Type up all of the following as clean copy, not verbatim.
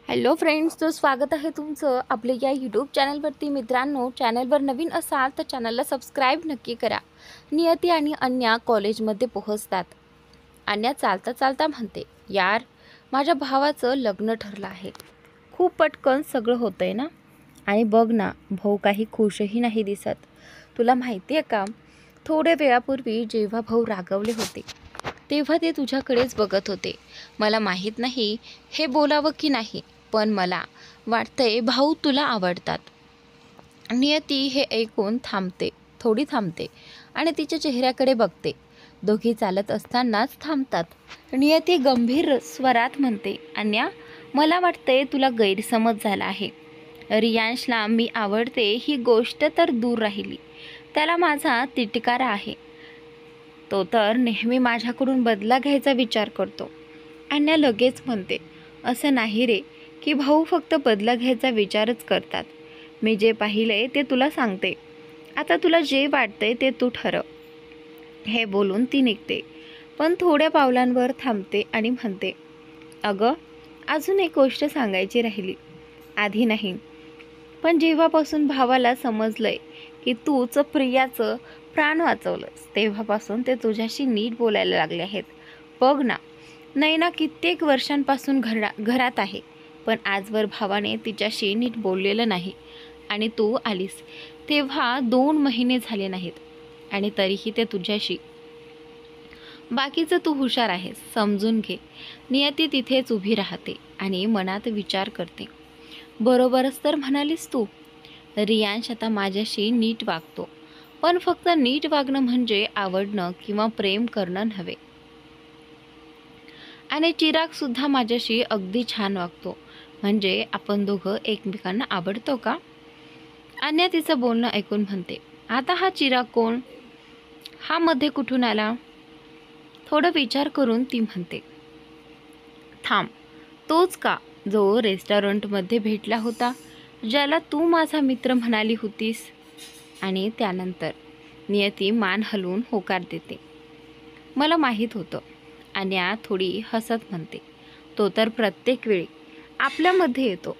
Hello friends, तो स्वागत आहे तुमचं आपल्या या यूट्यूब चॅनलवरती. मित्रांनो, चॅनलवर नवीन असाल तर चॅनलला सबस्क्राईब नक्की करा. नियती आणि अन्या कॉलेजमध्ये पोहोचतात. अन्या चालता चालता म्हणते, यार माझ्या भावाचं लग्न ठरलं आहे. खूप पटकन सगळं होतंय ना. आणि बघ ना, भाऊ काही खुशही नाही दिसत. तुला माहिती आहे का, थोड्या वेळापूर्वी जेव्हा भाऊ रागवले होते तेव्हा ते तुझ्याकडेच बघत होते. मला माहीत नाही हे बोलावं की नाही, पण मला वाटतंय भाऊ तुला आवडतात. नियती हे ऐकून थोडी थांबते आणि तिच्या चेहऱ्याकडे बघते. दोघी चालत असतानाच थांबतात. नियती गंभीर स्वरात म्हणते, अन्या, मला वाटतंय तुला गैरसमज झाला आहे. रियांशला मी आवडते ही गोष्ट तर दूर राहिली, त्याला माझा तिटकारा आहे. तो तर नेहमी माझ्याकडून बदला घ्यायचा विचार करतो. अन्या लगेच म्हणते, असं नाही रे की भाऊ फक्त बदला घ्यायचा विचारच करतात. मी जे पाहिलंय ते तुला सांगते. आता तुला जे वाटतंय ते तू ठरव. हे बोलून ती निघते, पण थोड्या पावलांवर थांबते आणि म्हणते, अगं, अजून एक गोष्ट सांगायची राहिली. आधी नाही, पण जेव्हापासून भावाला समजलंय की तूच प्रियाचं प्राण वाचवलंस तेव्हापासून ते तुझ्याशी नीट बोलायला लागले आहेत. बघ ना, नैना कित्येक वर्षांपासून घरात आहे, पण आजवर भावाने तिच्याशी नीट बोललेलं नाही. आणि तू आलीस तेव्हा 2 महिने झाले नाहीत, आणि तरीही ते तुझ्याशी. बाकीचं तू हुशार आहेस, समजून घे. नियती तिथेच उभी राहते आणि मनात विचार करते, बरोबरच तर म्हणालीस तू. रियांश आता माझ्याशी नीट वागतो, पण फक्त नीट वागणं म्हणजे आवडणं किंवा प्रेम करणं नव्हे. आणि चिरागसुद्धा माझ्याशी अगदी छान वागतो. म्हणजे आपण दोघं एकमेकांना आवडतो का? अन्या तिचं बोलणं ऐकून म्हणते, आता हा चिराग कोण? हा मध्ये कुठून आला? थोडं विचार करून ती म्हणते, थांब, तोच का जो रेस्टॉरंटमध्ये भेटला होता, ज्याला तू माझा मित्र म्हणाली होतीस? आणि त्यानंतर नियती मान हलवून होकार देते. मला माहीत होतं. अन्या थोडी हसत म्हणते, तो तर प्रत्येक वेळी आपल्यामध्ये येतो.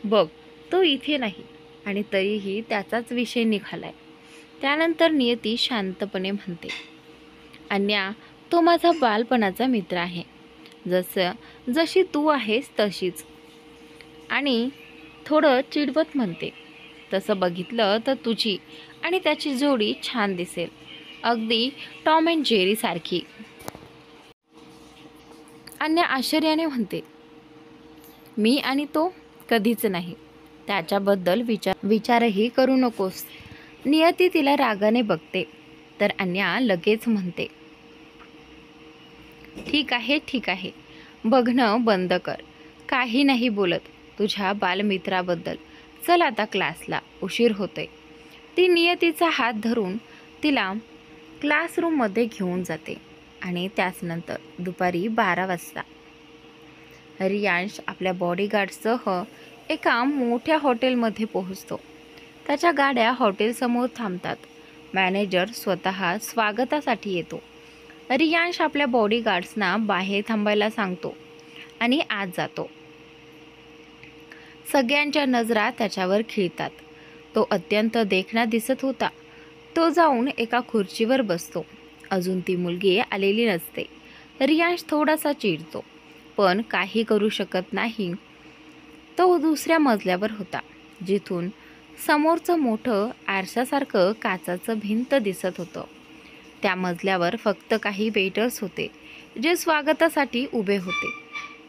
बघ, तो इथे नाही आणि तरीही त्याचाच विषय निघालाय. त्यानंतर नियती शांतपणे म्हणते, अन्या, तो माझा बालपणाचा मित्र आहे. जशी तू आहेस तशीच. आणि थोडं चिडवत म्हणते, तसं बघितलं तर तुझी आणि त्याची जोडी छान दिसेल, अगदी टॉम अँड जेरी सारखी. अन्या आश्चर्याने म्हणते, मी आणि तो? कधीच नाही. त्याच्याबद्दल विचारही करू नकोस. नियती तिला रागाने बघते, तर अन्या लगेच म्हणते, ठीक आहे ठीक आहे, बघणं बंद कर. काही नाही बोलत तुझ्या बालमित्राबद्दल. चल आता क्लासला, उशीर होतोय. ती नियतीचा हात धरून तिला क्लासरूममध्ये घेऊन जाते. आणि त्याचनंतर दुपारी 12 वाजता रियांश आपल्या बॉडीगार्डसह एका मोठ्या हॉटेलमध्ये पोहोचतो. त्याच्या गाड्या हॉटेलसमोर थांबतात. मॅनेजर स्वतः स्वागतासाठी येतो. रियांश आपल्या बॉडीगार्ड्सना बाहेर थांबायला सांगतो आणि आत जातो. सगळ्यांच्या नजरा त्याच्यावर खिळतात. तो अत्यंत देखणा दिसत होता. तो जाऊन एका खुर्चीवर बसतो. अजून ती मुलगी आलेली नसते. रियांश थोडासा चिडतो, पण काही करू शकत नाही. तो दुसऱ्या मजल्यावर होता, जिथून समोरचं मोठं आरशासारखं काचाचं भिंत दिसत होतं. त्या मजल्यावर फक्त काही वेटर्स होते, जे स्वागतासाठी उभे होते.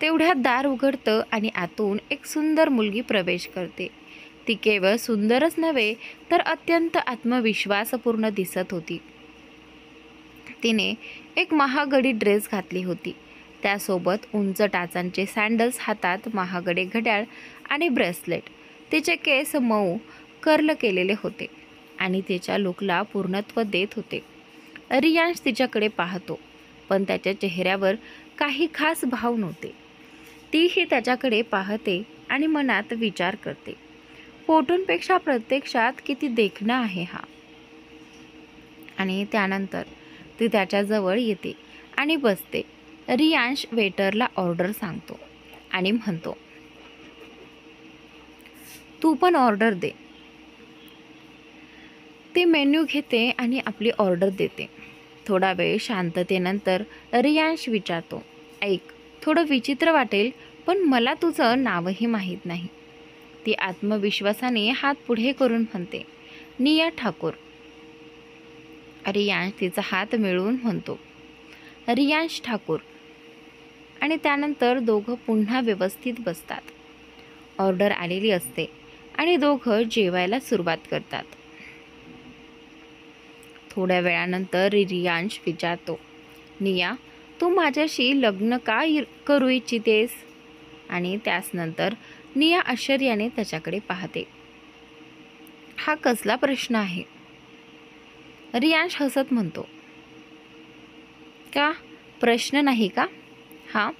तेवढ्यात दार उघडतं आणि आतून एक सुंदर मुलगी प्रवेश करते. ती केवळ सुंदरच नव्हे, तर अत्यंत आत्मविश्वासपूर्ण दिसत होती. तिने एक महागडी ड्रेस घातली होती, त्यासोबत उंच टाचांचे सँडल्स, हातात महागडे घड्याळ आणि ब्रेसलेट. तिचे केस मऊ कर्ल केलेले होते आणि तिच्या लुकला पूर्णत्व देत होते. रियांश तिच्याकडे पाहतो, पण त्याच्या चेहऱ्यावर काही खास भाव नव्हते. तीही त्याच्याकडे पाहते आणि मनात विचार करते, फोटोंपेक्षा प्रत्यक्षात किती देखणा आहे हा. आणि त्यानंतर ती त्याच्याजवळ येते आणि बसते. रियांश वेटरला ऑर्डर सांगतो आणि म्हणतो, तू पण ऑर्डर दे. ती मेन्यू घेते आणि आपली ऑर्डर देते. थोडा वेळ शांततेनंतर रियांश विचारतो, ऐक, थोडं विचित्र वाटेल, पण मला तुझं नावही माहीत नाही. ती आत्मविश्वासाने हात पुढे करून म्हणते, निया ठाकूर. रियांश तिचा हात मिळवून म्हणतो, रियांश ठाकूर. आणि त्यानंतर दोघं पुन्हा व्यवस्थित बसतात. ऑर्डर आलेली असते आणि दोघं जेवायला सुरुवात करतात. थोड्या वेळानंतर रियांश विचारतो, निया, तू माझ्याशी लग्न का करू इच्छितेस? आणि त्यानंतर निया आश्चर्याने त्याच्याकडे पाहते. हा कसला प्रश्न आहे? रियांश हसत म्हणतो, का प्रश्न नाही का? हां,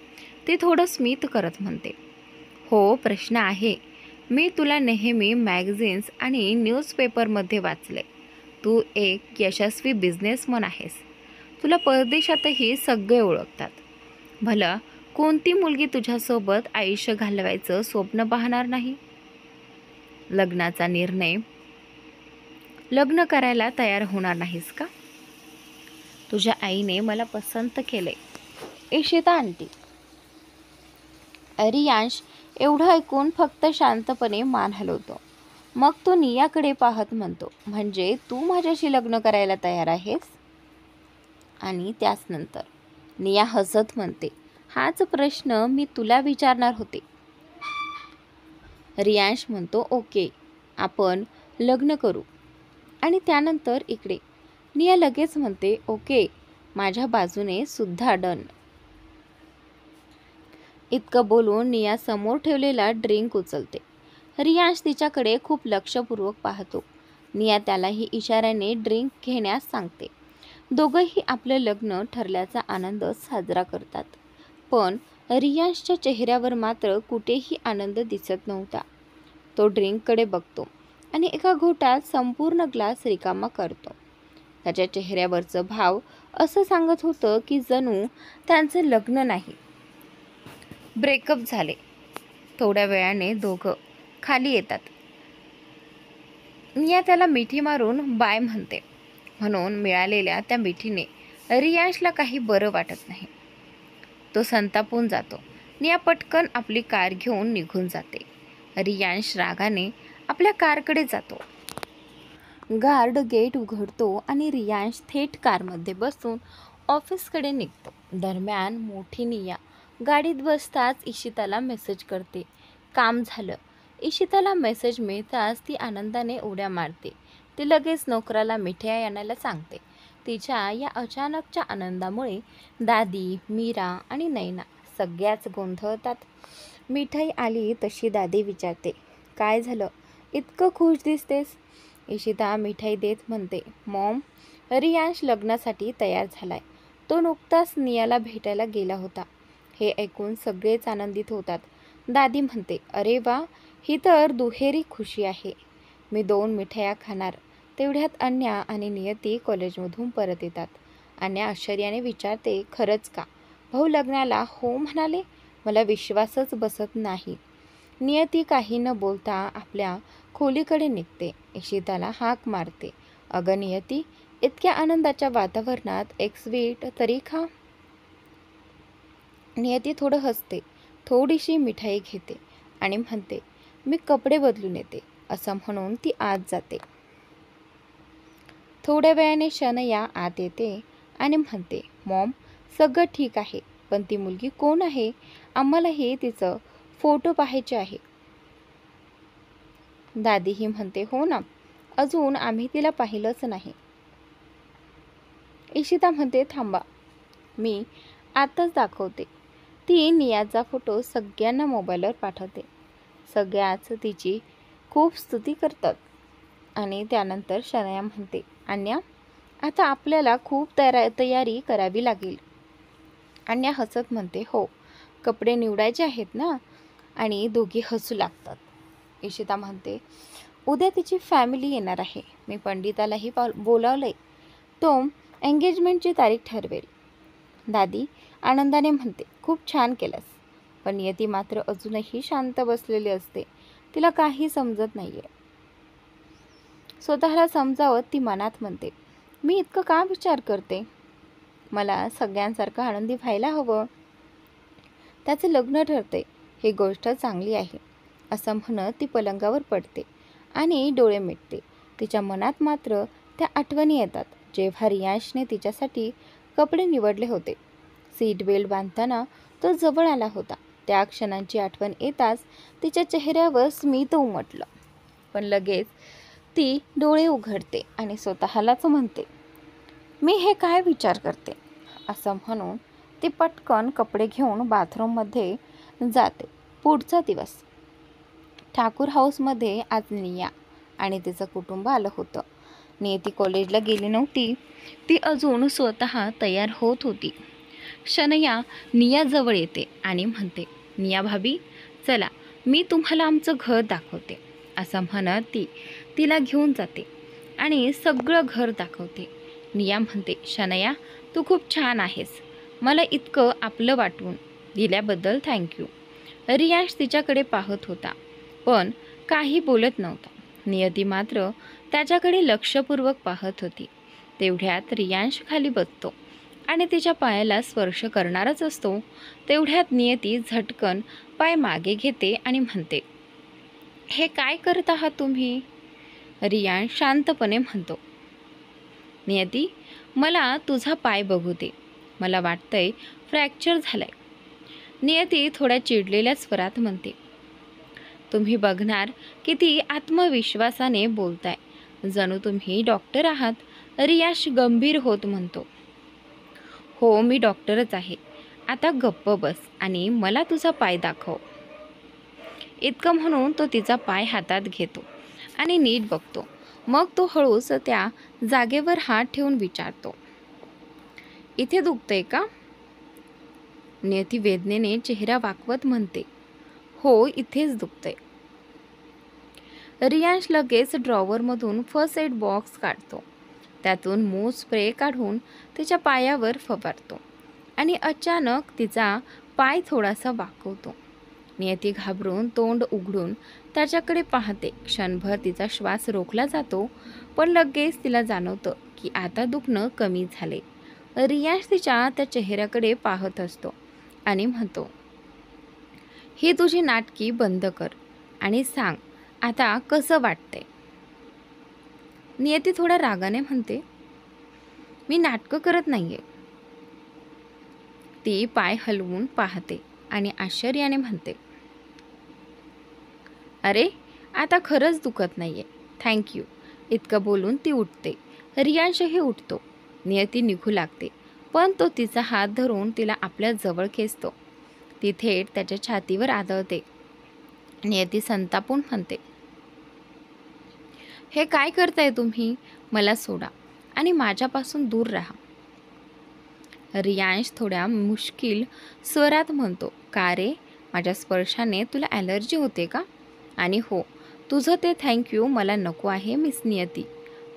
ती थोडं स्मित करत म्हणते, हो प्रश्न आहे. मी तुला नेहमी मॅगझिन्स आणि न्यूजपेपरमध्ये वाचले. तू एक यशस्वी बिझनेसमन आहेस. तुला परदेशातही सगळे ओळखतात. भला कोणती मुलगी तुझ्यासोबत आयुष्य घालवायचं स्वप्न पाहणार नाही? लग्नाचा निर्णय, लग्न करायला तयार होणार नाहीस का? तुझ्या आईने मला पसंत केले, इशिता आंटी. रियांश एवढं ऐकून फक्त शांतपणे मान हलवतो. मग तो नियाकडे पाहत म्हणतो, म्हणजे तू माझ्याशी लग्न करायला तयार आहेस? आणि त्यानंतर निया हसत म्हणते, हाच प्रश्न मी तुला विचारणार होते. रियांश म्हणतो, ओके, आपण लग्न करू. आणि त्यानंतर इकडे निया लगेच म्हणते, ओके, माझ्या बाजूने सुद्धा डन. इतकं बोलून निया समोर ठेवलेला ड्रिंक उचलते. रियांश तिच्याकडे खूप लक्षपूर्वक पाहतो. निया त्यालाही इशाऱ्याने ड्रिंक घेण्यास सांगते. दोघंही आपलं लग्न ठरल्याचा आनंद साजरा करतात. पण रियांशच्या चेहऱ्यावर मात्र कुठेही आनंद दिसत नव्हता. तो ड्रिंककडे बघतो आणि एका घोटात संपूर्ण ग्लास रिकामा करतो. त्याच्या चेहऱ्यावरचं भाव असं सांगत होतं की जणू त्यांचं लग्न नाही, ब्रेकअप झाले. थोड्या वेळाने दोघं खाली येतात. निया त्याला मिठी मारून बाय म्हणते. म्हणून मिळालेल्या त्या मिठीने रियांशला काही बरं वाटत नाही. तो संतापून जातो. निया पटकन आपली कार घेऊन निघून जाते. रियांश रागाने आपल्या कारकडे जातो. गार्ड गेट उघडतो आणि रियांश थेट कारमध्ये बसून ऑफिसकडे निघतो. दरम्यान मोठी निया गाडीत बसताच इशिताला मेसेज करते, काम झालं. इशिताला मेसेज मिळताच ती आनंदाने उड्या मारते. ती लगेच नोकराला मिठाई आणायला सांगते. तिच्या या अचानकच्या आनंदामुळे दादी, मीरा आणि नैना सगळ्याच गोंधळतात. मिठाई आली तशी दादी विचारते, काय झालं, इतकं खुश दिसतेस? इशिता मिठाई देत म्हणते, मॉम, रियांश लग्नासाठी तयार झालाय. तो नुकताच नियाला भेटायला गेला होता. हे ऐकून सगळेच आनंदित होतात. दादी म्हणते, अरे वा, ही तर दुहेरी खुशी आहे. मी 2 मिठाया खाणार. तेवढ्यात अन्या आणि नियती कॉलेजमधून परत येतात. अन्या आश्चर्याने विचारते, खरंच का? भाऊ लग्नाला हो म्हणाले? मला विश्वासच बसत नाही. नियती काही न बोलता आपल्या खोलीकडे निघते. इशिताला हाक मारते, अगं नियती, इतक्या आनंदाच्या वातावरणात एक स्वीट तरी खा. नियती थोडं हसते, थोडीशी मिठाई घेते आणि म्हणते, मी कपडे बदलून येते. असं म्हणून ती आत जाते. थोड्या वेळाने शनया आत येते आणि म्हणते, मॉम, सगळं ठीक आहे, पण ती मुलगी कोण आहे? आम्हालाही तिचं फोटो पाहायचे आहे. दादीही म्हणते, हो ना, अजून आम्ही तिला पाहिलंच नाही. इशिता म्हणते, थांबा, मी आताच दाखवते. ती नियाचा फोटो सगळ्यांना मोबाईलवर पाठवते. सगळ्याच तिची खूप स्तुती करतात. आणि त्यानंतर शनया म्हणते, अन्या, आता आपल्याला खूप तयारी करावी लागेल. अन्या हसत म्हणते, हो, कपडे निवडायचे आहेत ना. आणि दोघी हसू लागतात. इशिता म्हणते, उद्या तिची फॅमिली येणार आहे. मी पंडितालाही बोलावलंय. तो एंगेजमेंटची तारीख ठरवेल. दादी आनंदाने म्हणते, खूप छान केलंस. पण नियती मात्र अजूनही शांत बसलेली असते. तिला काही समजत नाहीये. स्वतःला समजावत ती मनात म्हणते, मी इतकं का विचार करते? मला सगळ्यांसारखं आनंदी व्हायला हवं. त्याचे लग्न ठरते ही गोष्ट चांगली आहे असं म्हणत ती पलंगावर पडते आणि डोळे मिटते. तिच्या मनात मात्र त्या आठवणी येतात जेव्हा रियांशने तिच्यासाठी कपडे निवडले होते. सीट बेल्ट बांधताना तो जवळ आला होता. त्या क्षणांची आठवण येताच तिच्या चेहऱ्यावर स्मित उमटलं. पण लगेच ती डोळे उघडते आणि स्वतःलाच म्हणते, मी हे काय विचार करते? असं म्हणून ती पटकन कपडे घेऊन बाथरूममध्ये जाते. पुढचा दिवस. ठाकूर हाऊसमध्ये आज निया आणि तिचं कुटुंब आलं होतं. नियती कॉलेजला गेली नव्हती. ती अजून स्वतः तयार होत होती. शनया नियाजवळ येते आणि म्हणते, निया भाभी चला मी तुम्हाला आमचं घर दाखवते. असं म्हणत ती तिला घेऊन जाते आणि सगळं घर दाखवते. निया म्हणते, शनया तू खूप छान आहेस. मला इतकं आपलं वाटून दिल्याबद्दल थँक्यू. रियांश तिच्याकडे पाहत होता पण काही बोलत नव्हता. नियती मात्र त्याच्याकडे लक्षपूर्वक पाहत होती. तेवढ्यात रियांश खाली बसतो आणि तिच्या पायाला स्पर्श करणारच असतो. तेवढ्यात नियती झटकन पाय मागे घेते आणि म्हणते, हे काय करत आहात तुम्ही? रियांश शांतपणे म्हणतो, नियती मला तुझा पाय बघू दे. मला वाटतंय फ्रॅक्चर झालाय. नियती थोड्या चिडलेल्या स्वरात म्हणते, तुम्ही बघणार किती आत्मविश्वासाने बोलताय, जणू तुम्ही डॉक्टर आहात. रियांश गंभीर होत म्हणतो, हो मी डॉक्टरच आहे. आता गप्प बस आणि मला तुझा पाय दाखव. इतकं म्हणून तो तिचा पाय हातात घेतो आणि नीट बघतो. मग तो हळूच त्या जागेवर हात ठेवून विचारतो, इथे दुखतंय का? नियती वेदनेने चेहरा वाकवत म्हणते, हो इथेच दुखतंय. रियांश लगेच ड्रॉवरमधून फर्स्ट एड बॉक्स काढतो. त्यातून मूव स्प्रे काढून तिच्या पायावर फवारतो आणि अचानक तिचा पाय थोडासा वाकवतो. नियती घाबरून तोंड उघडून त्याच्याकडे पाहते. क्षणभर तिचा श्वास रोखला जातो पण लगेच तिला जाणवतं की आता दुखणं कमी झाले. रियांश तिच्या त्या चेहऱ्याकडे पाहत असतो आणि म्हणतो, ही तुझी नाटकी बंद कर आणि सांग आता कसं वाटतंय? नियती थोड्या रागाने म्हणते, मी नाटकं करत नाहीये. ती पाय हलवून पाहते आणि आश्चर्याने म्हणते, अरे आता खरंच दुखत नाहीये, थँक्यू. इतकं बोलून ती उठते. रियांशही उठतो. नियती निघू लागते पण तो तिचा हात धरून तिला आपल्या जवळ खेचतो. ती थेट त्याच्या छातीवर आदळते. नियती संतापून म्हणते, हे काय करताय तुम्ही? मला सोडा आणि माझ्यापासून दूर राहा. रियांश थोड्या मुश्किल स्वरात म्हणतो, का रे माझ्या स्पर्शाने तुला ॲलर्जी होते का? आणि हो तुझं ते थँक्यू मला नको आहे miss Niyati.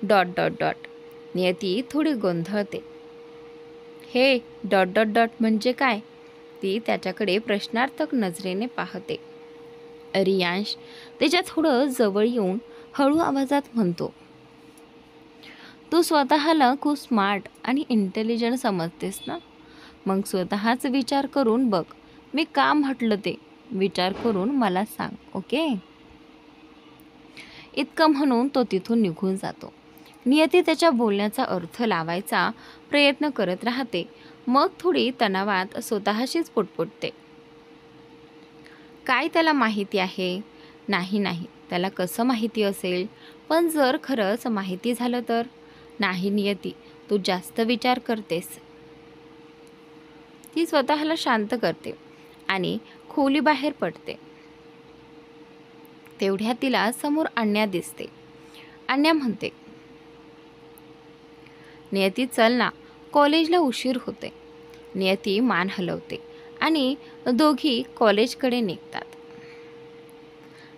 Dot dot dot. Niyati थोडी गोंधळते. हे डॉट डॉट डॉट म्हणजे काय? ती त्याच्याकडे प्रश्नार्थक नजरेने पाहते. रियांश तिच्या थोडं जवळ येऊन हळू आवाजात म्हणतो, तू स्वतःला खूप स्मार्ट आणि इंटेलिजंट समजतेस ना? मग स्वतःच विचार करून बघ. मी का म्हटलं ते विचार करून मला सांग, ओके? इतकं म्हणून तो तिथून निघून जातो. नियती त्याच्या बोलण्याचा अर्थ लावायचा प्रयत्न करत राहते. मग थोडी तणावात स्वतःशीच पुटपुटते, काय त्याला माहिती आहे? नाही त्याला कसं माहिती असेल? पण जर खरंच माहिती झालं तर? नाही नियती, तू जास्त विचार करतेस. ती स्वतःला शांत करते आणि खोलीबाहेर पडते. तेवढ्या तिला समोर अन्या दिसते. अन्या म्हणते, नियती चल ना, कॉलेजला उशीर होते. नियती मान हलवते आणि दोघी कॉलेजकडे निघतात.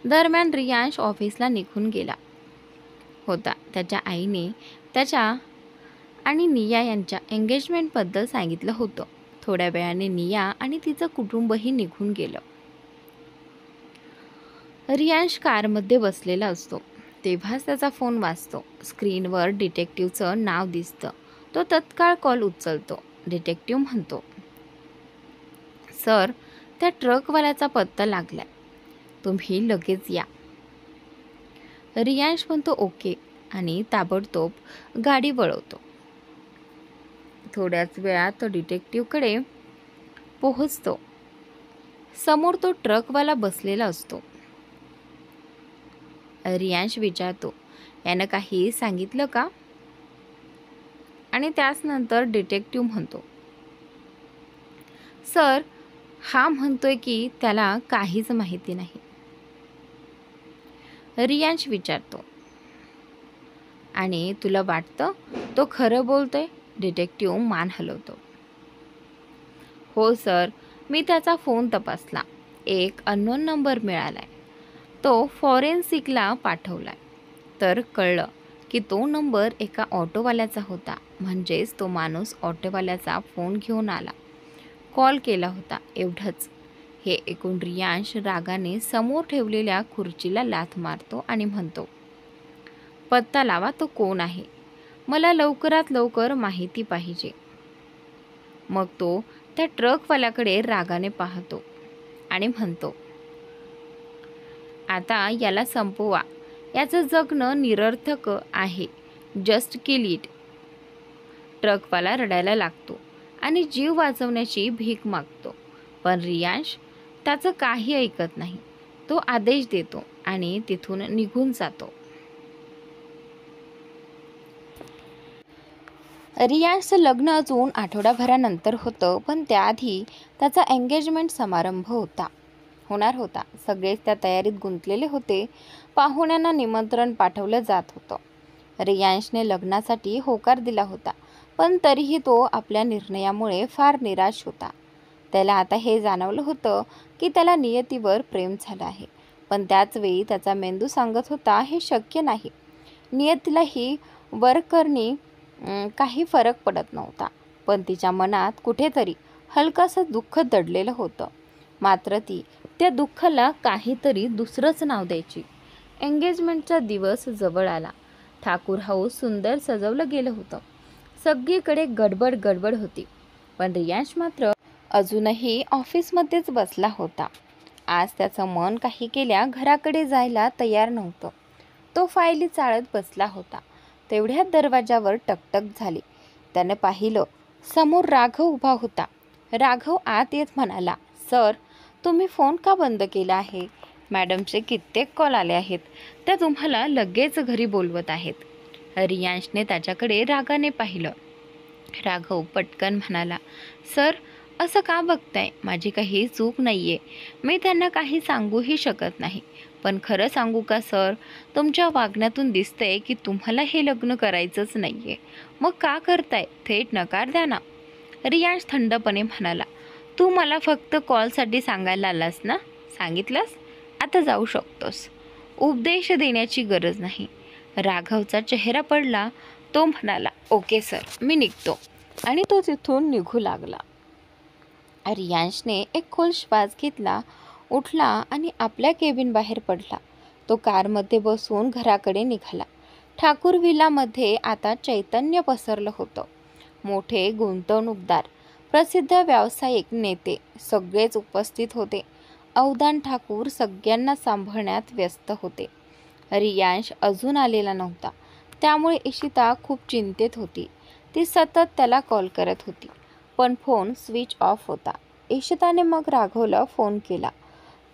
दरम्यान रियांश ऑफिसला निघून गेला होता. त्याच्या आईने त्याच्या आणि निया यांच्या एंगेजमेंटबद्दल सांगितलं होतं. थोड्या वेळाने निया आणि तिचं कुटुंबही निघून गेलं. रियांश कारमध्ये बसलेला असतो तेव्हाच त्याचा फोन वाजतो. स्क्रीनवर डिटेक्टिव्हचं नाव दिसतं. तो तत्काळ कॉल उचलतो. डिटेक्टिव्ह म्हणतो, सर, त्या ट्रकवाल्याचा पत्ता लागलाय, तुम्ही लगेच या. रियांश म्हणतो ओके आणि ताबडतोब गाडी वळवतो. थोड्याच वेळात तो डिटेक्टिव्हकडे पोहोचतो. समोर तो ट्रकवाला बसलेला असतो. रियांश विचारतो, यानं काही सांगितलं का? आणि त्याच नंतर डिटेक्टिव्ह म्हणतो, सर, हा म्हणतोय की त्याला काहीच माहिती नाही. रियांश विचारतो, आणि तुला वाटतं तो खरं बोलतोय? डिटेक्टिव्ह मान हलवतो. हो सर, मी त्याचा फोन तपासला. एक अननोन नंबर मिळालाय. तो फॉरेन्सिकला पाठवलाय. तर कळलं की तो नंबर एका ऑटोवाल्याचा होता. म्हणजेच तो माणूस ऑटोवाल्याचा फोन घेऊन आला, कॉल केला होता, एवढंच. हे ऐकून रियांश रागाने समोर ठेवलेल्या खुर्चीला लाथ मारतो आणि म्हणतो, पत्ता लावा, तो कोण आहे? मला लवकरात लवकर माहिती पाहिजे. मग तो त्या ट्रकवाल्याकडे रागाने पाहतो आणि म्हणतो, आता याला संपवा. याचं जगणं निरर्थक आहे. Just kill it. ट्रकवाला रडायला लागतो आणि जीव वाचवण्याची भीक मागतो. पण रियांश त्याचं काही ऐकत नाही. तो आदेश देतो आणि तिथून निघून जातो. रियांशचं लग्न अजून आठवडाभरानंतर होतं, पण त्याआधी त्याचा एंगेजमेंट समारंभ होणार होता. सगळेच त्या तयारीत गुंतलेले होते. पाहुण्यांना निमंत्रण पाठवलं जात होतं. रियांशने लग्नासाठी होकार दिला होता, पण तरीही तो आपल्या निर्णयामुळे फार निराश होता. त्याला आता हे जाणवलं होतं की त्याला नियतीवर प्रेम झालं आहे, पण त्याचवेळी त्याचा मेंदू सांगत होता हे शक्य नाही. नियतीलाही वरकरणी काही फरक पडत नव्हता, पण तिच्या मनात कुठेतरी हलकासं दुःख दडलेलं होतं. मात्र ती त्या दुःखाला काहीतरी दुसरंच नाव द्यायची. एंगेजमेंटचा दिवस जवळ आला. ठाकूर हाऊस सुंदर सजवलं गेलं होतं. सगळीकडे गडबड होती. पण रियांश मात्र अजूनही ऑफिसमध्येच बसला होता. आज त्याचं मन काही केल्या घराकडे जायला तयार नव्हतं. तो फायली चाळत बसला होता. तेवढ्यात दरवाजावर टकटक झाली. त्याने पाहिलं, समोर राघव उभा होता. राघव आत येत म्हणाला, सर, तुम्ही फोन का बंद केला आहे? मॅडमचे कित्येक कॉल आले आहेत. त्या तुम्हाला लगेच घरी बोलवत आहेत. रियांशने त्याच्याकडे रागाने पाहिलं. राघव पटकन म्हणाला, सर, असं का बघताय? माझी काही चूक नाहीये. मी त्यांना काही सांगूही शकत नाही. पण खरं सांगू का सर, तुमच्या वागण्यातून दिसतंय की तुम्हाला हे लग्न करायचंच नाहीये. मग का करताय? थेट नकार द्या ना. रियांश थंडपणे म्हणाला, तू मला फक्त कॉलसाठी सांगायला आलास ना? सांगितलंस? आता जाऊ शकतोस. उपदेश देण्याची गरज नाही. राघवचा चेहरा पडला. तो म्हणाला, ओके सर, मी निघतो. आणि तो तिथून निघू लागला. रियांशने एक खोल श्वास घेतला, उठला आणि आपल्या केबिन बाहेर पडला. तो कारमध्ये बसून घराकडे निघाला. ठाकूर व्हिलामध्ये आता चैतन्य पसरलं होतं. मोठे गुंतवणूकदार, प्रसिद्ध व्यावसायिक नेते सगळेच उपस्थित होते. अवधान ठाकूर सगळ्यांना सांभाळण्यात व्यस्त होते. रियांश अजून आलेला नव्हता. त्यामुळे इशिता खूप चिंतेत होती. ती सतत त्याला कॉल करत होती, पण फोन स्विच ऑफ होता. इशिताने मग राघवला फोन केला.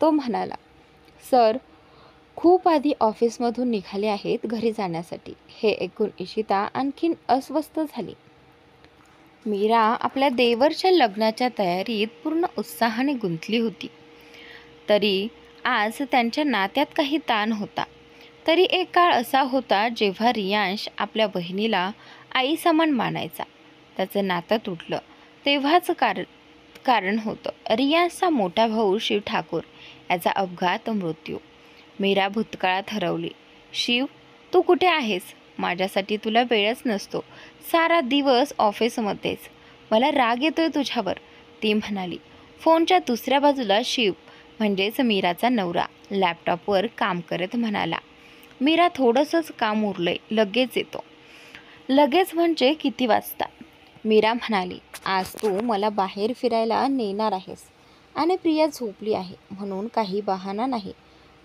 तो म्हणाला, सर, खूप आधी ऑफिसमधून निघाले आहेत घरी जाण्यासाठी. हे ऐकून इशिता आणखीन अस्वस्थ झाली. मीरा आपल्या देवरच्या लग्नाच्या तयारीत पूर्ण उत्साहाने गुंतली होती. तरी आज त्यांच्या नात्यात काही ताण होता. तरी एक काळ असा होता जेव्हा रियांश आपल्या बहिणीला आई समान मानायचा. त्याचं नातं तुटलं तेव्हाच कारण होतं रियांशचा मोठा भाऊ शिव ठाकूर याचा अपघात मृत्यू. मीरा भूतकाळात हरवली. शिव, तू कुठे आहेस? माझ्यासाठी तुला वेळच नसतो. सारा दिवस ऑफिसमध्येच. मला राग येतोय तुझ्यावर, ती म्हणाली. फोनच्या दुसऱ्या बाजूला शिव म्हणजेच मीराचा नवरा लॅपटॉपवर काम करत म्हणाला, मीरा थोडंसंच काम उरलंय, लगेच येतो. लगेच म्हणजे किती वाजता? मीरा म्हणाली, आज तू मला बाहेर फिरायला नेणार आहेस आणि प्रिया झोपली आहे म्हणून काही बहाणा नाही.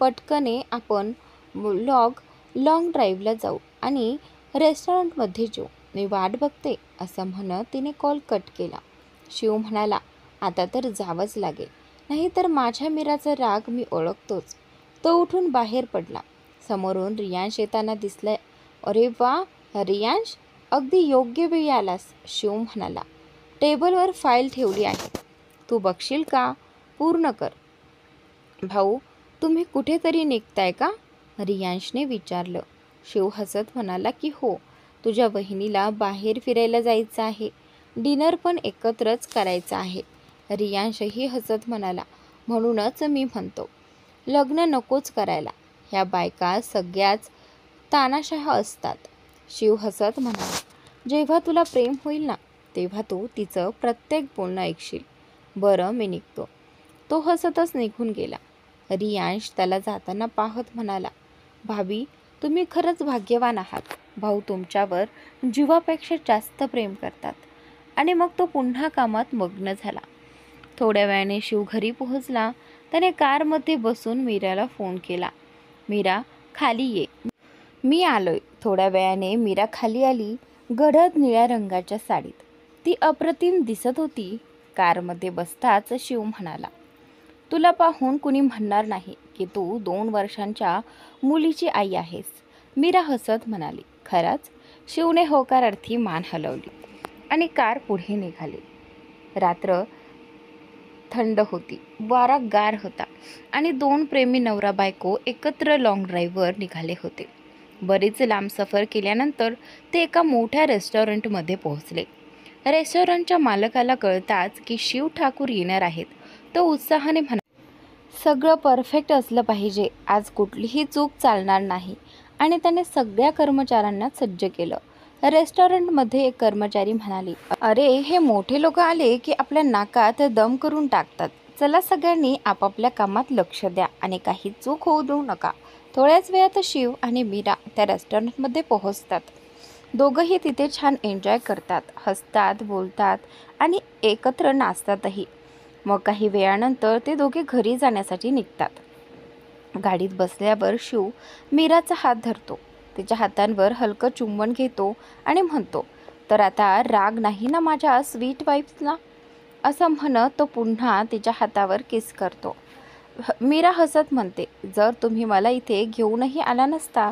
पटकने आपण लॉंग ड्राईव्हला जाऊ आणि रेस्टॉरंटमध्ये जेऊ. मी वाट बघते असं म्हणत तिने कॉल कट केला. शिव म्हणाला, आता तर जावंच लागेल, नाहीतर माझ्या मीराचा राग मी ओळखतोच. तो उठून बाहेर पडला. समोरून रियांश येताना दिसलाय. अरे वा रियांश, अगदी योग्य वेळी आलास, शिव म्हणाला. टेबलवर फाईल ठेवली आहे, तू बघशील का? पूर्ण कर. भाऊ, तुम्ही कुठेतरी निघताय का? रियांशने विचारलं. शिव हसत म्हणाला की हो, तुझ्या बहिणीला बाहेर फिरायला जायचं आहे, डिनर पण एकत्रच करायचं आहे. रियांशही हसत म्हणाला, म्हणूनच मी म्हणतो लग्न नकोच करायला, ह्या बायका सगळ्याच तानाशाह असतात. शिव हसत म्हणाला, जेव्हा तुला प्रेम होईल ना तेव्हा तू तिचं प्रत्येक बोलणं ऐकशील. बरं मी निघतो. तो हसतच निघून गेला. रियांश त्याला जाताना पाहत म्हणाला, भाभी तुम्ही खरंच भाग्यवान आहात. भाऊ तुमच्यावर जीवापेक्षा जास्त प्रेम करतात. आणि मग तो पुन्हा कामात मग्न झाला. थोड्या वेळाने शिव घरी पोहोचला. त्याने कारमध्ये बसून मीराला फोन केला. मीरा खाली ये, मी आलोय. थोड्या वेळाने मीरा खाली आली, गडद निळ्या रंगाच्या साडीत. ती अप्रतिम दिसत होती. कारमध्ये बसताच शिव म्हणाला, तुला पाहून कुणी म्हणणार नाही की तू 2 वर्षांच्या मुलीची आई आहेस. मीरा हसत म्हणाली. खरंच? शिवने होकारार्थी मान हलवली आणि कार पुढे निघाली. रात्र थंड होती, वारा गार होता आणि 2 प्रेमी नवरा बायको एकत्र लॉंग ड्राईव्हवर निघाले होते. बरीच लांब सफर केल्यानंतर ते एका मोठ्या रेस्टॉरंटमध्ये पोहोचले. रेस्टॉरंटच्या मालकाला कळताच की शिव ठाकूर येणार आहेत. तो उत्साहाने म्हणाला, सगळं परफेक्ट असलं पाहिजे, आज कुठलीही चूक चालणार नाही. आणि त्याने सगळ्या कर्मचाऱ्यांना सज्ज केलं. रेस्टॉरंटमध्ये एक कर्मचारी म्हणाली, अरे हे मोठे लोक आले की आपल्या नाकात दम करून टाकतात. चला सगळ्यांनी आपापल्या कामात लक्ष द्या आणि काही चूक होऊ देऊ नका. थोड्याच वेळात शिव आणि मीरा त्या रेस्टॉरंटमध्ये पोहोचतात. दोघंही तिथे छान एन्जॉय करतात, हसतात, बोलतात आणि एकत्र नाचतातही. मग काही वेळानंतर ते दोघे घरी जाण्यासाठी निघतात. गाडीत बसल्यावर शिव मीराचा हात धरतो, तिच्या हातांवर हलकं चुंबन घेतो आणि म्हणतो, तर आता राग नाही ना माझ्या स्वीट वाईफला? असं म्हणत तो पुन्हा तिच्या हातावर किस करतो. मीरा हसत म्हणते, जर तुम्ही मला इथे घेऊनही आला नसता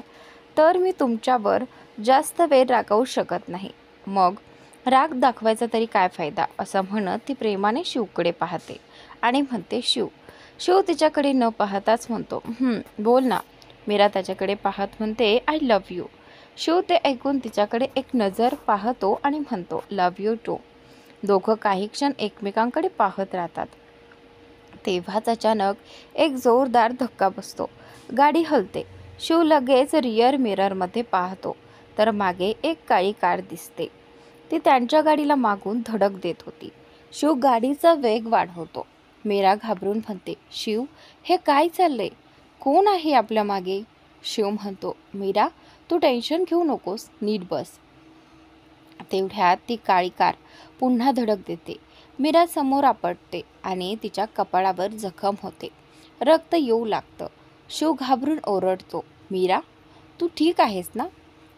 तर मी तुमच्यावर जास्त वेळ रागवू शकत नाही. मग राग दाखवायचा तरी काय फायदा? असं म्हणत ती प्रेमाने शिवकडे पाहते आणि म्हणते, शिव तिच्याकडे न पाहताच म्हणतो, बोल ना. मीरा त्याच्याकडे पाहत म्हणते, आय लव्ह यू. शिव ते ऐकून तिच्याकडे एक नजर पाहतो आणि म्हणतो, लव्ह यू टू. दोघं काही क्षण एकमेकांकडे पाहत राहतात. तेव्हाच अचानक एक जोरदार धक्का बसतो. गाडी हलते. शिव लगेच रिअर मिररमध्ये पाहतो तर मागे एक काळी कार दिसते. ती त्यांच्या गाडीला मागून धडक देत होती. शिव गाडीचा वेग वाढवतो. मीरा घाबरून म्हणते, शिव हे काय चाललंय? कोण आहे आपल्या मागे? शिव म्हणतो, मीरा तू टेन्शन घेऊ नकोस, नीट बस. तेवढ्यात ती काळी कार पुन्हा धडक देते. मीरा समोर आपटते आणि तिच्या कपाळावर जखम होते. रक्त येऊ लागतं. शिव घाबरून ओरडतो, मीरा तू ठीक आहेस ना?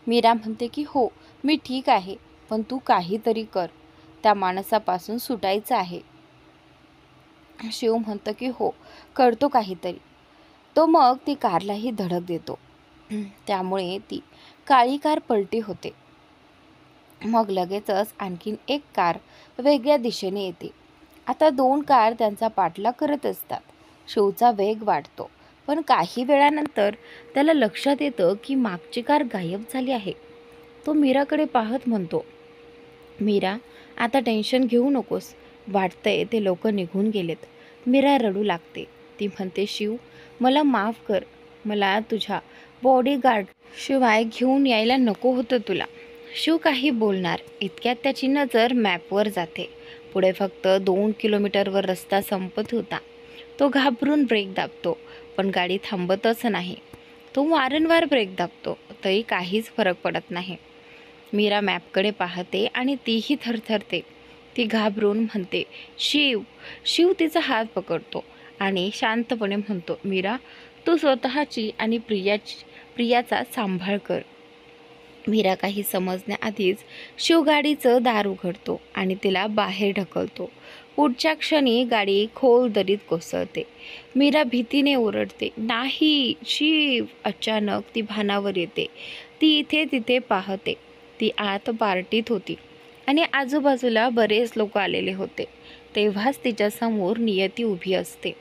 मीरा म्हणते की हो मी ठीक आहे, पण तू काहीतरी कर, त्या माणसापासून सुटायचं आहे. शिव म्हणतो की हो करतो काहीतरी. तो मग ती कारलाही धडक देतो. त्यामुळे ती काळी कार पलटी होते. मग लगेचच आणखीन एक कार वेगळ्या दिशेने येते. आता 2 कार त्यांचा पाठलाग करत असतात. शिवचा वेग वाढतो, पण काही वेळानंतर त्याला लक्षात येतं की मागची कार गायब झाली आहे. तो मीराकडे पाहत म्हणतो, मीरा आता टेन्शन घेऊ नकोस, वाटतंय ते लोक निघून गेलेत. मीरा रडू लागते. ती म्हणते, शिव मला माफ कर, मला तुझ्या बॉडीगार्ड शिवाय घेऊन यायला नको होतं तुला. शिव काही बोलणार इतक्यात त्याची नजर मॅपवर जाते. पुढे फक्त 2 किलोमीटरवर रस्ता संपत होता. तो घाबरून ब्रेक दाबतो, पण गाडी थांबतच नाही. तो वारंवार ब्रेक दाबतो, तरी काहीच फरक पडत नाही. मीरा मॅपकडे पाहते आणि तीही थरथरते. ती घाबरून म्हणते, शिव. शिव तिचा हात पकडतो आणि शांतपणे म्हणतो, मीरा, तू स्वतःची आणि प्रियाचा सांभाळ कर. मीरा काही समजण्याआधीच शिव गाडीचं दार उघडतो आणि तिला बाहेर ढकलतो. पुढच्या क्षणी गाडी खोल दरीत कोसळते. मीरा भीतीने ओरडते, नाही शिव. अचानक ती भानावर येते. ती इथे तिथे पाहते. ती आत पार्टीत होती आणि आजूबाजूला बरेच लोक आलेले होते. तेव्हाच तिच्यासमोर नियती उभी असते.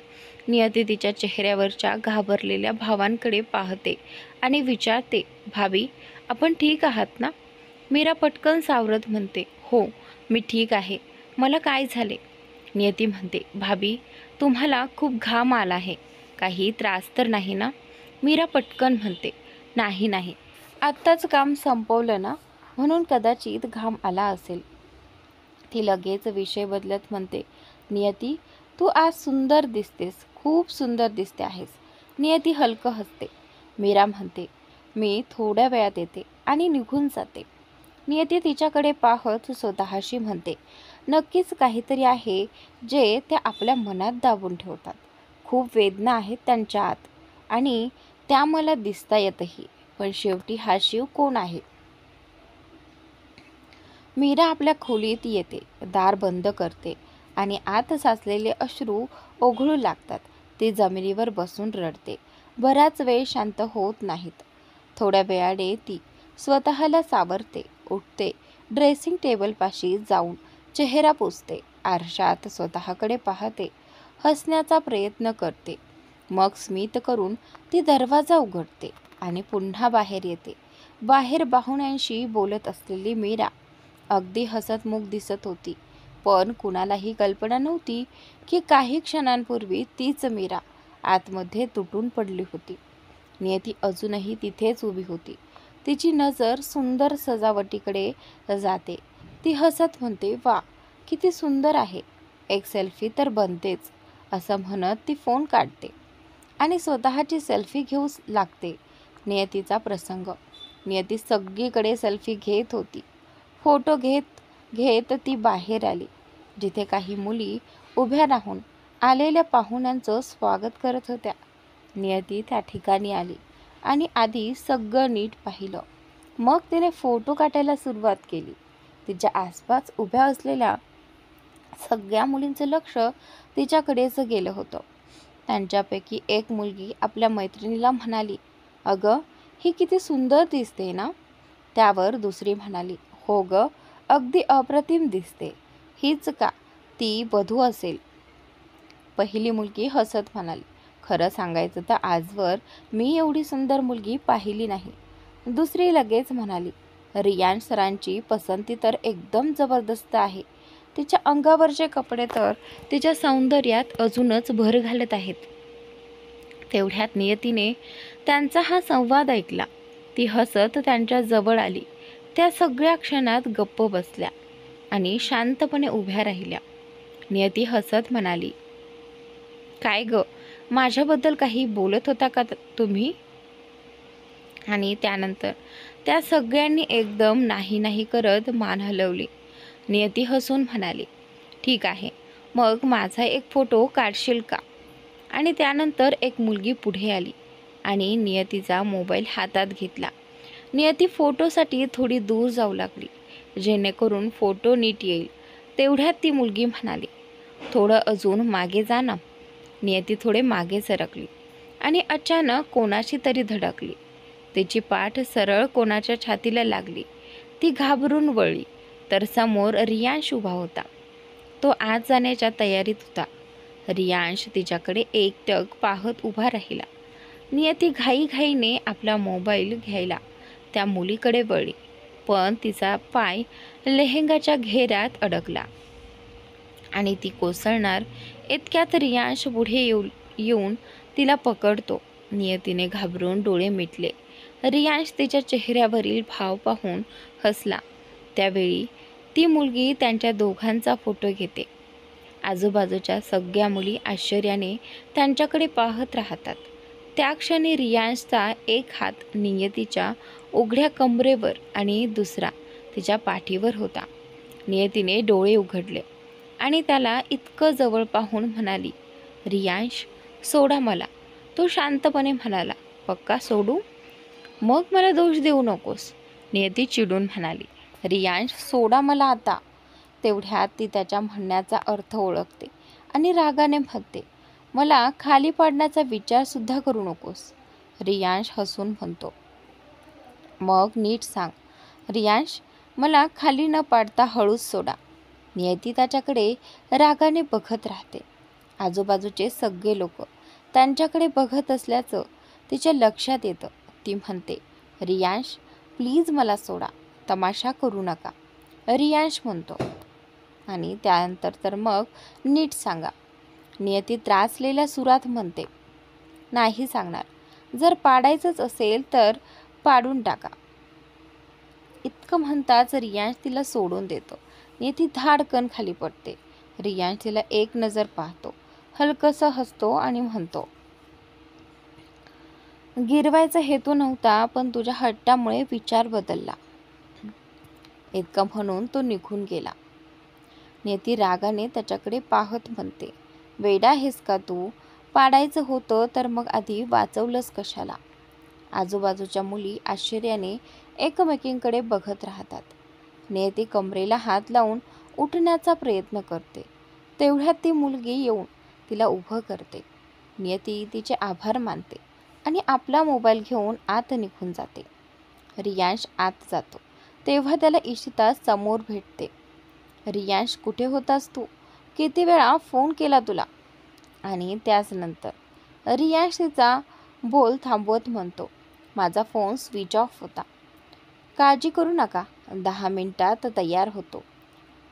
नियती तिच्या चेहऱ्यावरच्या घाबरलेल्या भावांकडे पाहते आणि विचारते, भाभी, आपण ठीक आहात ना? मीरा पटकन सावरत म्हणते, हो, मी ठीक आहे. मला काय झाले? नियती म्हणते, भाभी, तुम्हाला खूप घाम आला आहे. काही त्रास तर नाही ना? मीरा पटकन म्हणते, नाही नाही, आत्ताच काम संपवलं ना, म्हणून कदाचित घाम आला असेल. ती लगेच विषय बदलत म्हणते, नियती, तू आज सुंदर दिसतेस, खूप सुंदर दिसते आहेस. नियती हलकं हसते. मीरा म्हणते, मी थोड्या वेळात येते आणि निघून जाते. नियती तिच्याकडे पाहत स्वतःशी म्हणते, नक्कीच काहीतरी आहे जे ते आपल्या मनात दाबून ठेवतात. खूप वेदना आहेत त्यांच्या आत आणि त्या मला दिसता येतही. पण शेवटी हा शिव कोण आहे? मीरा आपल्या खोलीत येते, दार बंद करते आणि आत साचलेले अश्रू ओघळू लागतात. ती जमिनीवर बसून रडते. बराच वेळ शांत होत नाहीत. थोड्या वेळाने ती स्वतःला सावरते, उठते, ड्रेसिंग टेबलपाशी जाऊन चेहरा पुसते, आरशात स्वतःकडे पाहते, हसण्याचा प्रयत्न करते. मग स्मित करून ती दरवाजा उघडते आणि पुन्हा बाहेर येते. बाहेर पाहुण्यांशी बोलत असलेली मीरा अगदी हसतमुख दिसत होती, पण कुणालाही कल्पना नव्हती की काही क्षणांपूर्वी तीच मीरा आतमध्ये तुटून पडली होती. नियती अजूनही तिथेच उभी होती. तिची नजर सुंदर सजावटीकडे जाते. ती हसत म्हणते, वा, किती सुंदर आहे, एक सेल्फी तर बनतेच, असं म्हणत ती फोन काढते आणि स्वतःची सेल्फी घेऊ लागते. नियतीचा प्रसंग. नियती सगळीकडे सेल्फी घेत होती. फोटो घेत घेत ती बाहेर आली, जिथे काही मुली उभ्या राहून आलेल्या पाहुण्यांचं स्वागत करत होत्या. नियती त्या ठिकाणी आली आणि आधी सगळं नीट पाहिलं. मग तिने फोटो काढायला सुरुवात केली. तिच्या आसपास उभ्या असलेल्या सगळ्या मुलींचं लक्ष तिच्याकडेच गेलं होतं. त्यांच्यापैकी एक मुलगी आपल्या मैत्रिणीला म्हणाली, अगं, ही किती सुंदर दिसते ना? त्यावर दुसरी म्हणाली, हो ग, अगदी अप्रतिम दिसते. हीच का ती वधू असेल? पहिली मुलगी हसत म्हणाली, खरं सांगायचं तर आजवर मी एवढी सुंदर मुलगी पाहिली नाही. दुसरी लगेच म्हणाली, रियान सरांची पसंती तर एकदम जबरदस्त आहे. तिच्या अंगावरचे कपडे तर तिच्या सौंदर्यात अजूनच भर घालत आहेत. तेवढ्यात नियतीने त्यांचा हा संवाद ऐकला. ती हसत त्यांच्या जवळ आली. त्या सगळ्या क्षणात गप्प बसल्या आणि शांतपणे उभ्या राहिल्या. नियती हसत म्हणाली, काय ग, माझ्याबद्दल काही बोलत होता का तुम्ही? आणि त्यानंतर त्या सगळ्यांनी एकदम नाही नाही करत मान हलवली. नियती हसून म्हणाली, ठीक आहे, मग माझा एक फोटो काढशील का? आणि त्यानंतर एक मुलगी पुढे आली आणि नियतीचा मोबाईल हातात घेतला. नियती फोटोसाठी थोडी दूर जाऊ लागली, जेणेकरून फोटो नीट येईल. तेवढ्यात ती मुलगी म्हणाली, थोडं अजून मागे जा ना. नियती थोडे मागे सरकली आणि अचानक कोणाशी तरी धडकली. तिची पाठ सरळ कोणाच्या छातीला लागली. ती घाबरून वळली तर समोर रियांश उभा होता. तो आत जाण्याच्या तयारीत होता. रियांश तिच्याकडे एकटक पाहत उभा राहिला. नियती घाईघाईने आपला मोबाईल घ्यायला त्या मुलीकडे वळली, पण तिचा पाय लेहेंगाच्या घेऱ्यात अडकला आणि ती कोसळणार इतक्यात रियांश पुढे येऊन तिला पकडतो. नियतीने घाबरून डोळे मिटले. रियांश तिच्या चेहऱ्यावरील भाव पाहून हसला. त्यावेळी ती मुलगी त्यांच्या दोघांचा फोटो घेते आजूबाजूच्या सगळ्या मुली आश्चर्याने त्यांच्याकडे पाहत राहतात. त्या क्षणी रियांशचा एक हात नियतीच्या उघड्या कमरेवर आणि दुसरा तिच्या पाठीवर होता. नियतीने डोळे उघडले आणि त्याला इतकं जवळ पाहून म्हणाली, रियांश सोडा मला. तो शांतपणे म्हणाला, पक्का सोडू? मग मला दोष देऊ नकोस, नियती चिडून म्हणाली. रियांश सोडा मला आता. तेवढ्यात ती त्याच्या म्हणण्याचा अर्थ ओळखते आणि रागाने म्हणते, मला खाली पाडण्याचा विचारसुद्धा करू नकोस. रियांश हसून म्हणतो, मग नीट सांग. रियांश मला खाली न पाडता हळूच सोडा. नियती त्याच्याकडे रागाने बघत राहते. आजूबाजूचे सगळे लोक त्यांच्याकडे बघत असल्याचं तिच्या लक्षात येतं. ती म्हणते, रियांश प्लीज मला सोडा, तमाशा करू नका. रियांश म्हणतो आणि त्यानंतर तर मग नीट सांगा. नियती त्रासलेल्या सुरात म्हणते, नाही सांगणार. जर पाडायचंच असेल तर पाडून टाका. इतकं म्हणताच रियांश तिला सोडून देतो. नियती धाडकन खाली पडते. रियांश तिला एक नजर पाहतो, हलकसं हसतो आणि म्हणतो, गिरवायचा हेतू नव्हता, पण तुझ्या हट्टामुळे विचार बदलला. इतकं म्हणून तो निघून गेला. नियती रागाने त्याच्याकडे पाहत म्हणते, वेडा आहेस का तू? पाडायचं होतं तर मग आधी वाचवलंस कशाला? आजूबाजूच्या मुली आश्चर्याने एकमेकींकडे बघत राहतात. नियती कमरेला हात लावून उठण्याचा प्रयत्न करते. तेवढ्यात ती मुलगी येऊन तिला उभं करते. नियती तिचे आभार मानते आणि आपला मोबाईल घेऊन आत निघून जाते. रियांश आत जातो तेव्हा त्याला इशिता समोर भेटते. रियांश कुठे होतास तू? किती वेळा फोन केला तुला? आणि त्याचनंतर रियांश तिचा बोल थांबवत म्हणतो, माझा फोन स्विच ऑफ होता. काळजी करू नका, 10 मिनिटात तयार होतो.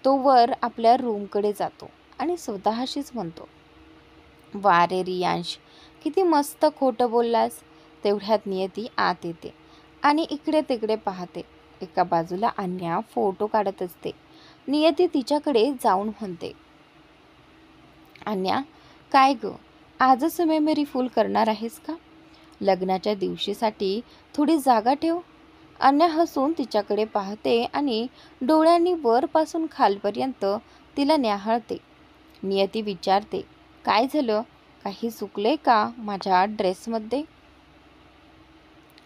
तो वर आपल्या रूमकडे जातो आणि स्वतःशीच म्हणतो, वा रे रियांश, किती मस्त खोटं बोललास. तेवढ्यात नियती आत येते आणि इकडे तिकडे पाहते. एका बाजूला अन्या फोटो काढत असते. नियती तिच्याकडे जाऊन म्हणते, अन्या काय ग, आजच मेमरी फुल करणार आहेस का? लग्नाच्या दिवशीसाठी थोडी जागा ठेव. अन्या हसून तिच्याकडे पाहते आणि डोळ्यांनी वरपासून खालपर्यंत तिला न्याहाळते. नियती विचारते, काय झालं? काही चुकले का माझ्या ड्रेसमध्ये?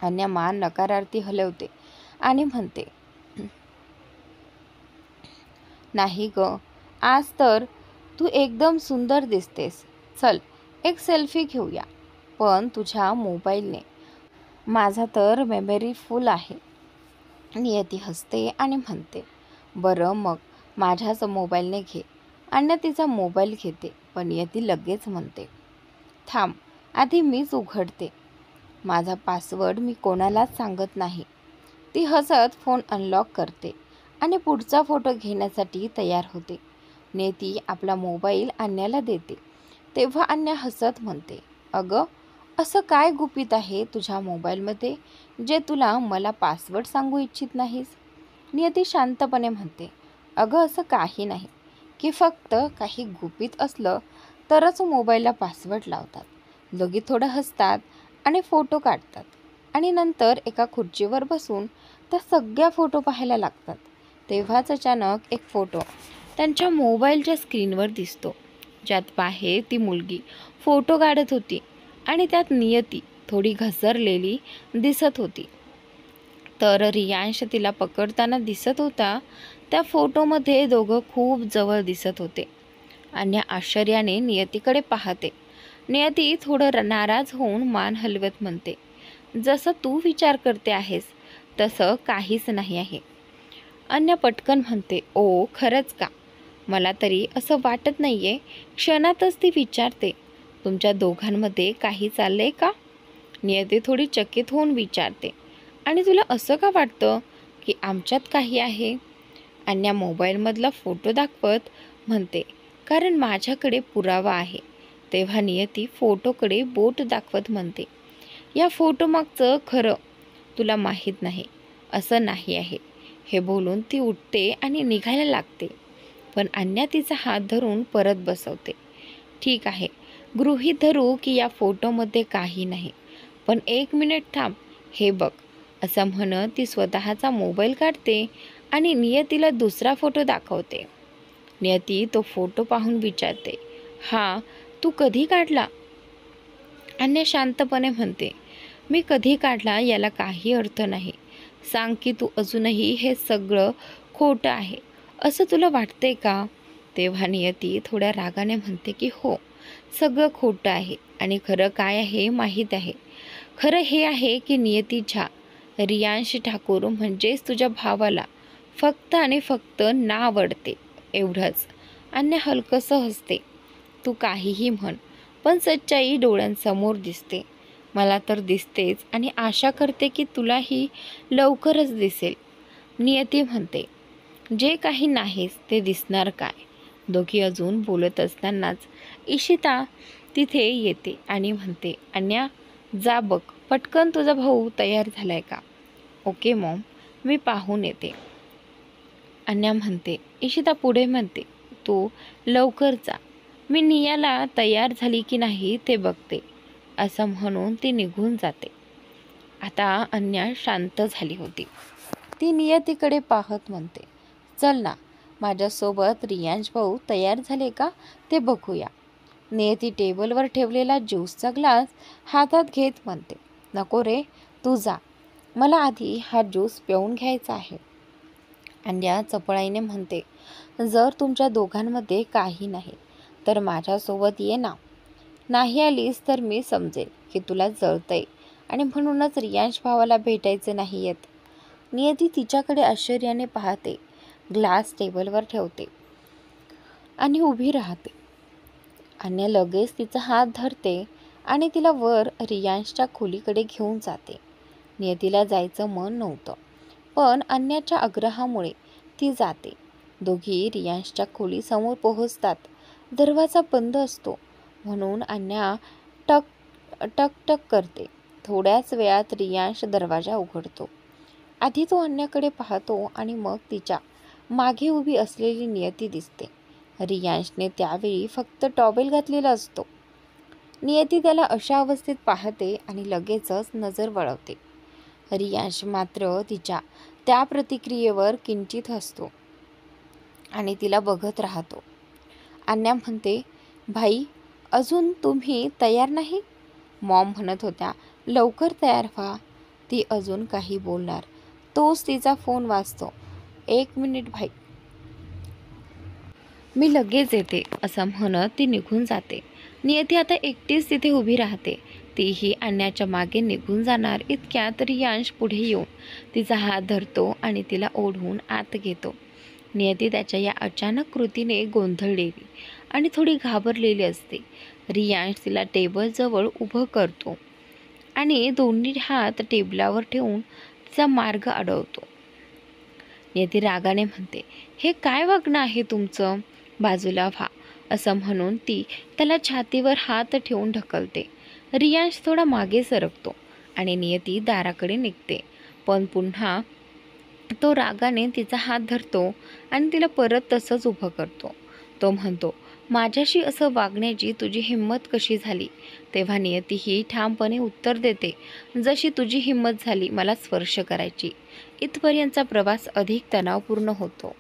अन्या मान नकारार्थी हलवते आणि म्हणते, नाही ग, आज तर तू एकदम सुंदर दिसतेस. चल एक सेल्फी घेऊया, पण तुझ्या मोबाईलने. माझा तर मेमरी फुल आहे. नियती हसते आणि म्हणते, बरं मग माझ्याच मोबाईलने घे. अन्या तिचा मोबाईल घेते, पण नियती लगेच म्हणते, थांब, आधी मीच उघडते. माझा पासवर्ड मी कोणालाच सांगत नाही. ती हसत फोन अनलॉक करते आणि पुढचा फोटो घेण्यासाठी तयार होते. नियती आपला मोबाईल अन्याला देते. तेव्हा अन्या हसत म्हणते, अगं असं काय गुपित आहे तुझ्या मोबाईलमध्ये जे तुला मला पासवर्ड सांगू इच्छित नाहीस? नियती शांतपणे म्हणते, अगं असं काही नाही की फक्त काही गुपित असलं तरच मोबाईलला पासवर्ड लावतात. दोघी थोडं हसतात आणि फोटो काढतात आणि नंतर एका खुर्चीवर बसून त्या सगळ्या फोटो पाहायला लागतात. तेव्हाच अचानक एक फोटो त्यांच्या मोबाईलच्या स्क्रीनवर दिसतो, ज्यात बाहेर ती मुलगी फोटो काढत होती आणि त्यात नियती थोडी घसरलेली दिसत होती. तर रियांश तिला पकडताना दिसत होता. त्या फोटोमध्ये दोघं खूप जवळ दिसत होते. अन्या आश्चर्याने नियतीकडे पाहते. नियती थोडं नाराज होऊन मान हलवत म्हणते, जसं तू विचार करते आहेस तसं काहीच नाही आहे. अन्या पटकन म्हणते, ओ खरंच का? मला तरी असं वाटत नाहीये. क्षणातच ती विचारते, तुमच्या दोघांमध्ये काही चाललंय का? नियती थोडी चकित होऊन विचारते, आणि तुला असं का वाटतं की आमच्यात काही आहे? अन्या मोबाईलमधला फोटो दाखवत म्हणते, कारण माझ्याकडे पुरावा आहे. तेव्हा नियती फोटोकडे बोट दाखवत म्हणते, या फोटोमागचं खरं तुला माहीत नाही, असं नाही आहे. हे बोलून ती उठते आणि निघायला लागते. पण अन्या तिचा हात धरून परत बसवते. ठीक आहे, गृहीत धरू की या फोटोमध्ये काही नाही, पण 1 मिनिट थांब, हे बघ, असं म्हणत ती स्वतःचा मोबाईल काढते आणि नियतीला दुसरा फोटो दाखवते. नियती तो फोटो पाहून विचारते, हा तू कधी काढला? अन्या शांतपणे म्हणते, मी कधी काढला याला काही अर्थ नाही. सांग की तू अजूनही हे सगळं खोटं आहे असं तुला वाटते का? तेव्हा नियती थोड्या रागाने म्हणते की हो, सगळं खोटं आहे आणि खरं काय आहे माहीत आहे. खरं हे आहे की नियती झा, रियांश ठाकूर म्हणजेच तुझ्या भावाला फक्त आणि फक्त ना आवडते, एवढंच. अन्य हलकंसं हसते. तू काहीही म्हण, पण सच्चाई डोळ्यांसमोर दिसते. मला तर दिसतेच आणि आशा करते की तुलाही लवकरच दिसेल. नियती म्हणते, जे काही नाहीस ते दिसणार काय? दोघी अजून बोलत असतानाच इशिता तिथे येते आणि म्हणते, अन्या जा बघ पटकन तुझा भाऊ तयार झालाय का? ओके मॉम, मी पाहून येते. अन्या म्हणते. इशिता पुढे म्हणते, तू लवकर जा, मी नियाला तयार झाली की नाही ते बघते. असं म्हणून ती निघून जाते. आता अन्या शांत झाली होती. ती नियतीकडे पाहत म्हणते, चल ना, माझ्यासोबत रियांश भाऊ तयार झाले का ते बघूया. नियती टेबलवर ठेवलेला ज्यूसचा ग्लास हातात घेत म्हणते, नको रे, तू जा, मला आधी हा ज्यूस पिऊन घ्यायचा आहे. अन्या चपळाईने म्हणते, जर तुमच्या दोघांमध्ये काही नाही तर माझ्यासोबत ये ना. नाही आलीस तर मी समजेल की तुला जळतंय आणि म्हणूनच रियांश भावाला भेटायचे नाही येत. नियती तिच्याकडे आश्चर्याने पाहते, ग्लास टेबलवर ठेवते आणि उभी राहते. अन्या लगेच तिचा हात धरते आणि तिला वर रियांशच्या खोलीकडे घेऊन जाते. नियतीला जायचं मन नव्हतं, पण अन्याच्या आग्रहामुळे ती जाते. दोघी रियांशच्या खोलीसमोर पोहोचतात. दरवाजा बंद असतो म्हणून अन्या टक टक टक करते. थोड्याच वेळात रियांश दरवाजा उघडतो. आधी तो अन्याकडे पाहतो आणि मग तिच्या मागे उभी असलेली नियती दिसते. रियांशने त्यावेळी फक्त टॉवेल घातलेला असतो. नियती त्याला अशा अवस्थेत पाहते आणि लगेचच नजर वळवते. रियांश मात्र तिच्या त्या प्रतिक्रियेवर किंचित हसतो आणि तिला बघत राहतो. अन्या म्हणते, भाई अजून तुम्ही तयार नाही? मॉम म्हणत होत्या लवकर तयार व्हा. ती अजून काही बोलणार तोच तिचा फोन वाजतो. 1 मिनिट भाई, मी लगेच येते, असं म्हणत ती निघून जाते. नियती आता एकटीच तिथे उभी राहते. तीही अन्याच्या मागे निघून जाणार इतक्यात रियांश पुढे येऊन तिचा हात धरतो आणि तिला ओढून आत घेतो. नियती त्याच्या या अचानक कृतीने गोंधळलेली आणि थोडी घाबरलेली असते. रियांश तिला टेबलजवळ उभं करतो आणि दोन्ही हात टेबलावर ठेवून तिचा मार्ग अडवतो. नियती रागाने म्हणते, हे काय वागणं आहे तुमचं? बाजूला व्हा, असं म्हणून ती त्याला छातीवर हात ठेवून ढकलते. रियांश थोडा मागे सरकतो आणि नियती दाराकडे निघते, पण पुन्हा तो रागाने तिचा हात धरतो आणि तिला परत तसंच उभं करतो. तो म्हणतो, माझ्याशी असं वागण्याची तुझी हिंमत कशी झाली? तेव्हा नियती ही ठामपणे उत्तर देते, जशी तुझी हिंमत झाली मला स्पर्श करायची. इथपर्यंतचा प्रवास अधिक तणावपूर्ण होतो.